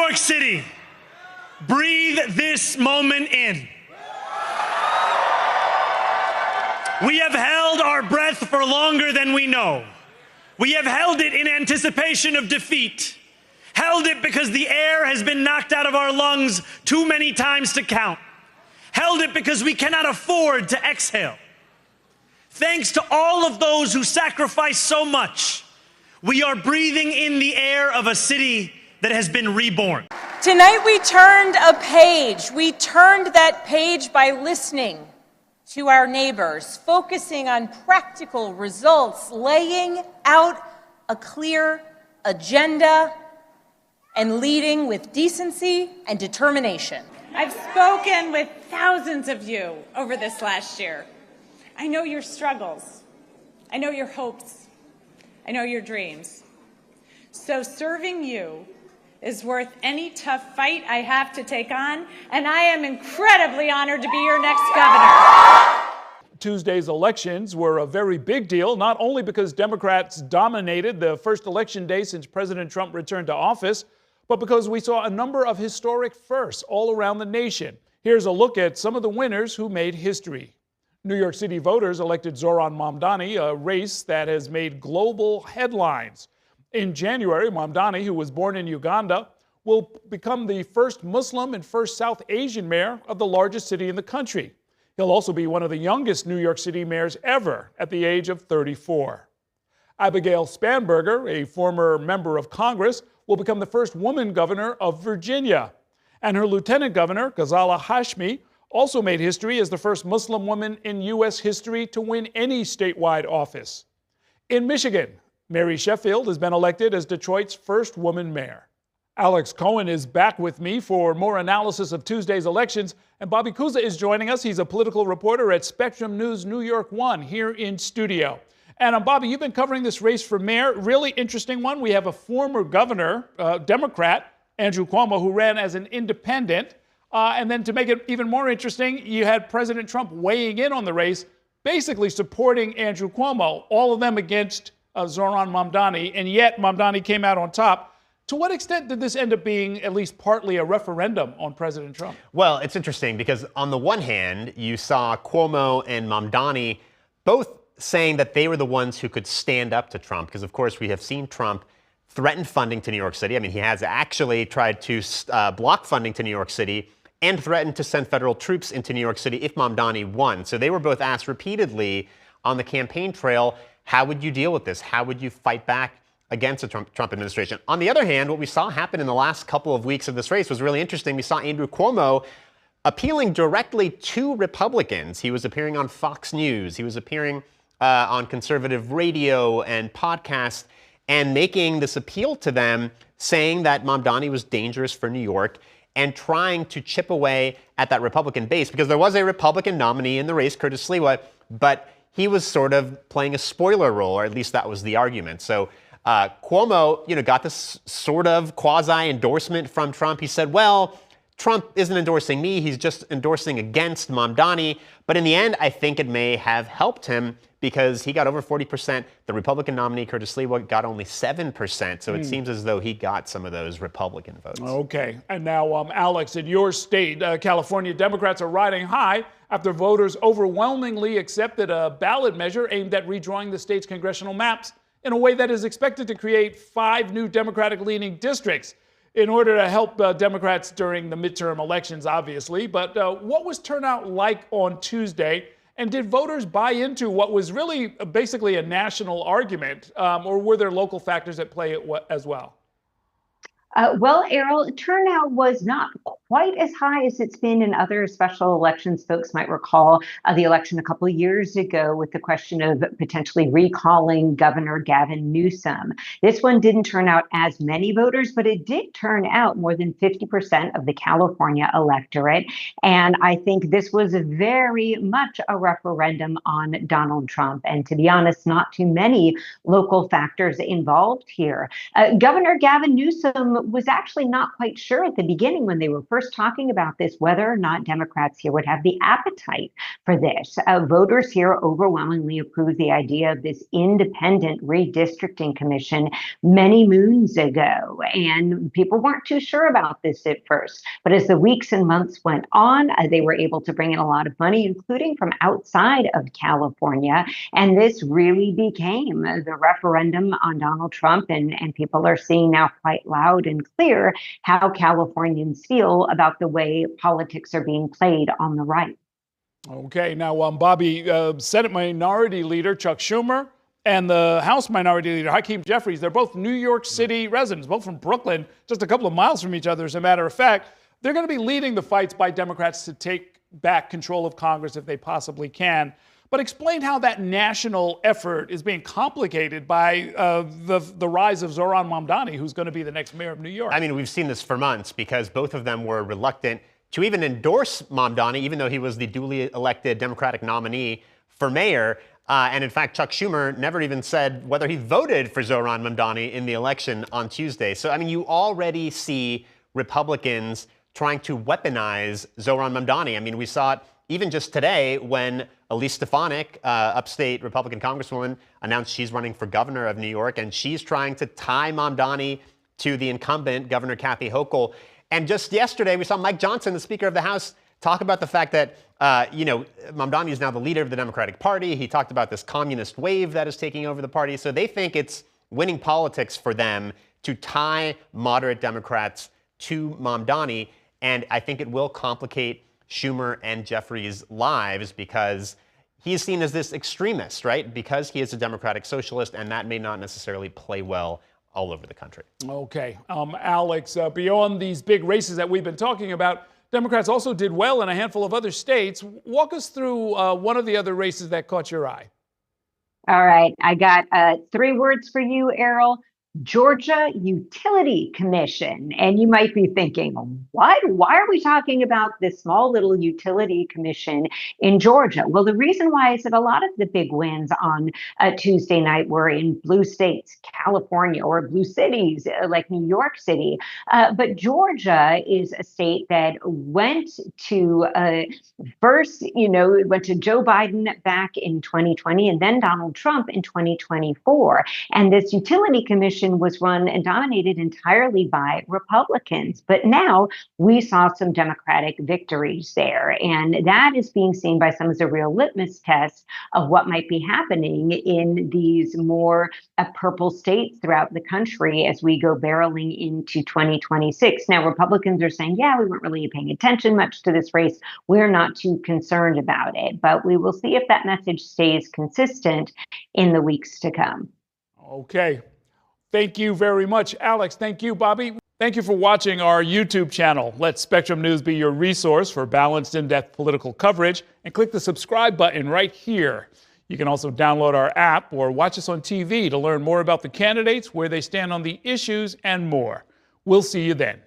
York City, breathe this moment in. We have held our breath for longer than we know. We have held it in anticipation of defeat, held it because the air has been knocked out of our lungs too many times to count, held it because we cannot afford to exhale. Thanks to all of those who sacrificed so much, we are breathing in the air of a city that has been reborn. Tonight we turned a page. We turned that page by listening to our neighbors, focusing on practical results, laying out a clear agenda, and leading with decency and determination. I've spoken with thousands of you over this last year. I know your struggles. I know your hopes. I know your dreams. So serving you is worth any tough fight I have to take on, and I am incredibly honored to be your next governor. Tuesday's elections were a very big deal, not only because Democrats dominated the first election day since President Trump returned to office, but because we saw a number of historic firsts all around the nation. Here's a look at some of the winners who made history. New York City voters elected Zohran Mamdani, a race that has made global headlines. In January, Mamdani, who was born in Uganda, will become the first Muslim and first South Asian mayor of the largest city in the country. He'll also be one of the youngest New York City mayors ever at the age of 34. Abigail Spanberger, a former member of Congress, will become the first woman governor of Virginia. And her lieutenant governor, Ghazala Hashmi, also made history as the first Muslim woman in U.S. history to win any statewide office. In Michigan, Mary Sheffield has been elected as Detroit's first woman mayor. Alex Cohen is back with me for more analysis of Tuesday's elections, and Bobby Cuza is joining us. He's a political reporter at Spectrum News NY1 here in studio. And Bobby, you've been covering this race for mayor. Really interesting one. We have a former governor, Democrat, Andrew Cuomo, who ran as an independent. And then to make it even more interesting, you had President Trump weighing in on the race, basically supporting Andrew Cuomo, all of them against Zohran Mamdani, and yet Mamdani came out on top. To what extent did this end up being at least partly a referendum on President Trump? Well, it's interesting because on the one hand, you saw Cuomo and Mamdani both saying that they were the ones who could stand up to Trump, because of course we have seen Trump threaten funding to New York City. I mean, he has actually tried to block funding to New York City and threatened to send federal troops into New York City if Mamdani won. So they were both asked repeatedly on the campaign trail, how would you deal with this? How would you fight back against the Trump administration? On the other hand, what we saw happen in the last couple of weeks of this race was really interesting. We saw Andrew Cuomo appealing directly to Republicans. He was appearing on Fox News. He was appearing on conservative radio and podcasts and making this appeal to them, saying that Mamdani was dangerous for New York and trying to chip away at that Republican base, because there was a Republican nominee in the race, Curtis Sliwa, but he was sort of playing a spoiler role, or at least that was the argument. So Cuomo, got this sort of quasi-endorsement from Trump. He said, well, Trump isn't endorsing me, he's just endorsing against Mamdani. But in the end, I think it may have helped him because he got over 40%. The Republican nominee, Curtis Sliwa, got only 7%. So it seems as though he got some of those Republican votes. Okay. And now, Alex, in your state, California, Democrats are riding high after voters overwhelmingly accepted a ballot measure aimed at redrawing the state's congressional maps in a way that is expected to create 5 new Democratic-leaning districts in order to help Democrats during the midterm elections, obviously. But what was turnout like on Tuesday? And did voters buy into what was really basically a national argument, or were there local factors at play as well? Well, Errol, turnout was not quite as high as it's been in other special elections. Folks might recall the election a couple of years ago with the question of potentially recalling Governor Gavin Newsom. This one didn't turn out as many voters, but it did turn out more than 50% of the California electorate. And I think this was very much a referendum on Donald Trump. And to be honest, not too many local factors involved here. Governor Gavin Newsom was actually not quite sure at the beginning when they were first first talking about this, whether or not Democrats here would have the appetite for this. Voters here overwhelmingly approved the idea of this independent redistricting commission many moons ago, and people weren't too sure about this at first. But as the weeks and months went on, they were able to bring in a lot of money, including from outside of California, and this really became the referendum on Donald Trump, and people are seeing now quite loud and clear how Californians feel about the way politics are being played on the right. Okay, now, Bobby, Senate Minority Leader Chuck Schumer and the House Minority Leader Hakeem Jeffries, they're both New York City residents, both from Brooklyn, just a couple of miles from each other, as a matter of fact. They're going to be leading the fights by Democrats to take back control of Congress if they possibly can. But explain how that national effort is being complicated by the rise of Zohran Mamdani, who's going to be the next mayor of New York. I mean, we've seen this for months because both of them were reluctant to even endorse Mamdani, even though he was the duly elected Democratic nominee for mayor. And in fact, Chuck Schumer never even said whether he voted for Zohran Mamdani in the election on Tuesday. So, I mean, you already see Republicans trying to weaponize Zohran Mamdani. I mean, we saw it even just today when Elise Stefanik, upstate Republican congresswoman, announced she's running for governor of New York, and she's trying to tie Mamdani to the incumbent, Governor Kathy Hochul. And just yesterday, we saw Mike Johnson, the Speaker of the House, talk about the fact that, Mamdani is now the leader of the Democratic Party. He talked about this communist wave that is taking over the party. So they think it's winning politics for them to tie moderate Democrats to Mamdani. And I think it will complicate Schumer and Jeffries' lives because he is seen as this extremist, right? Because he is a Democratic socialist, and that may not necessarily play well all over the country. Okay. Alex, beyond these big races that we've been talking about, Democrats also did well in a handful of other states. Walk us through one of the other races that caught your eye. All right. I got 3 words for you, Errol. Georgia Utility Commission. And you might be thinking, what? Why are we talking about this small little utility commission in Georgia? Well, the reason why is that a lot of the big wins on Tuesday night were in blue states, California, or blue cities like New York City. But Georgia is a state that went to first, went to Joe Biden back in 2020 and then Donald Trump in 2024. And this utility commission was run and dominated entirely by Republicans. But now we saw some Democratic victories there. And that is being seen by some as a real litmus test of what might be happening in these more purple states throughout the country as we go barreling into 2026. Now, Republicans are saying, yeah, we weren't really paying attention much to this race. We're not too concerned about it. But we will see if that message stays consistent in the weeks to come. Okay. Thank you very much, Alex. Thank you, Bobby. Thank you for watching our YouTube channel. Let Spectrum News be your resource for balanced, in-depth political coverage, and click the subscribe button right here. You can also download our app or watch us on TV to learn more about the candidates, where they stand on the issues, and more. We'll see you then.